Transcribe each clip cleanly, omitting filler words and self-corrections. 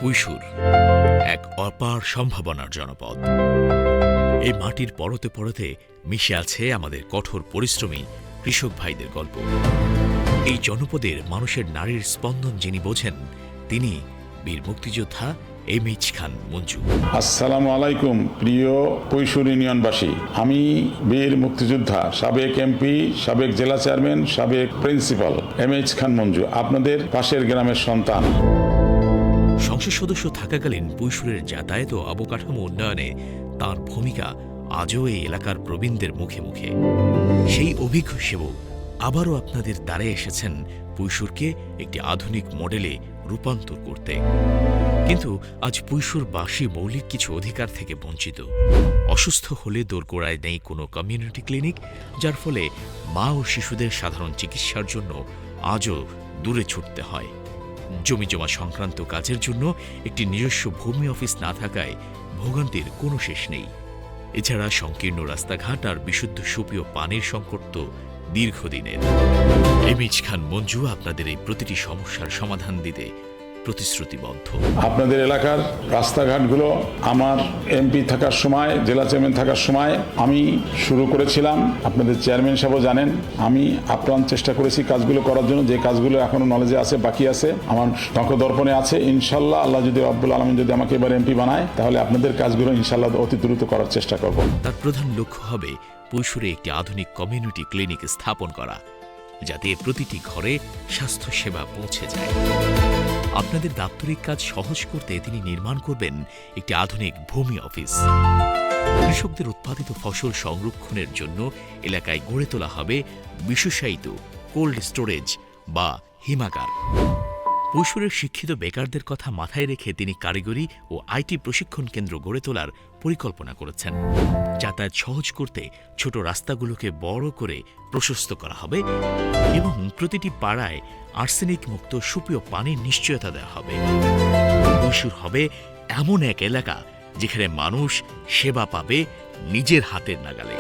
পুইশুর এক অপার সম্ভাবনার জনপদ। এই মাটির পরতে পরতে মিশে আছে আমাদের কঠোর পরিশ্রমী কৃষক ভাইদের গল্প। এই জনপদের মানুষের নারীর স্পন্দন যিনি বোঝেন, তিনি বীর মুক্তিযোদ্ধা এমএইচ খান মঞ্জু। আসসালামু আলাইকুম প্রিয় পুইশুর ইউনিয়নবাসী। আমি বীর মুক্তিযোদ্ধা, সাবেক এমপি, সাবেক জেলা চেয়ারম্যান, সাবেক প্রিন্সিপাল এমএইচ খান মঞ্জু, আপনাদের পাশের গ্রামের সন্তান। সংসদ সদস্য থাকাকালীন পুইশুরের যাতায়াত ও অবকাঠামো উন্নয়নে তাঁর ভূমিকা আজও এই এলাকার প্রবীণদের মুখে মুখে। সেই অভিজ্ঞ সেবক আবারও আপনাদের দ্বারে এসেছেন পুইশুরকে একটি আধুনিক মডেলে রূপান্তর করতে। কিন্তু আজ পুইশুরবাসী মৌলিক কিছু অধিকার থেকে বঞ্চিত। অসুস্থ হলে দোরগোড়ায় নেই কোনো কমিউনিটি ক্লিনিক, যার ফলে মা ও শিশুদের সাধারণ চিকিৎসার জন্য আজও দূরে ছুটতে হয়। জমিজমা সংক্রান্ত কাজের জন্য একটি নিজস্ব ভূমি অফিস না থাকায় ভোগান্তির কোনো শেষ নেই। এছাড়া সংকীর্ণ রাস্তাঘাট আর বিশুদ্ধ সুপেয় পানির সংকট তো দীর্ঘদিনের। এমএইচ খান মঞ্জু আপনাদের এই প্রতিটি সমস্যার সমাধান দিতে প্রতিশ্রুতিবদ্ধ। আপনাদের এলাকার রাস্তাঘাটগুলো আমার এমপি থাকার সময়, জেলা চেয়ারম্যান থাকার সময় আমি শুরু করেছিলাম। আপনাদের চেয়ারম্যান সাহেবও জানেন, আমি আপ্রাণ চেষ্টা করেছি কাজগুলো করার জন্য। যে কাজগুলো এখনো নলেজে আছে, বাকি আছে, আমার নখদর্পণে আছে। ইনশাল্লাহ আল্লাহ যদি রব্বুল আলামিন যদি আমাকে এবার এমপি বানায়, তাহলে আপনাদের কাজগুলো ইনশাল্লাহ অতি দ্রুত করার চেষ্টা করব। তার প্রধান লক্ষ্য হবে পুইশুরে একটি আধুনিক কমিউনিটি ক্লিনিক স্থাপন করা, যাতে প্রতিটি ঘরে স্বাস্থ্যসেবা পৌঁছে যায়। আপনাদের দাপ্তরিক কাজ সহজ করতে তিনি নির্মাণ করবেন একটি আধুনিক ভূমি অফিস। কৃষকদের উৎপাদিত ফসল সংরক্ষণের জন্য এলাকায় গড়ে তোলা হবে বিশেষায়িত কোল্ড স্টোরেজ বা হিমাগার। পুইশুরের শিক্ষিত বেকারদের কথা মাথায় রেখে তিনি কারিগরি ও আইটি প্রশিক্ষণ কেন্দ্র গড়ে তোলার পরিকল্পনা করেছেন। যাতায়াত সহজ করতে ছোট রাস্তাগুলোকে বড় করে প্রশস্ত করা হবে এবং প্রতিটি পাড়ায় আর্সেনিক মুক্ত সুপেয় পানির নিশ্চয়তা দেওয়া হবে। পুইশুর হবে এমন এক এলাকা যেখানে মানুষ সেবা পাবে নিজের হাতের নাগালে।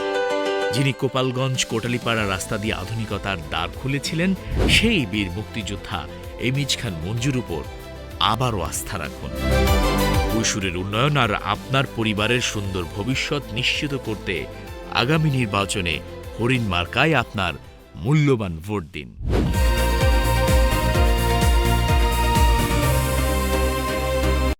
যিনি গোপালগঞ্জ কোটালীপাড়া রাস্তা দিয়ে আধুনিকতার দ্বার খুলেছিলেন, সেই বীর মুক্তিযোদ্ধা এমএইচ খান মঞ্জুর উপর আবারও আস্থা রাখুন। পুইশুরের উন্নয়ন আর আপনার পরিবারের সুন্দর ভবিষ্যৎ নিশ্চিত করতে আগামী নির্বাচনে হরিণ মার্কায় আপনার মূল্যবান ভোট দিন।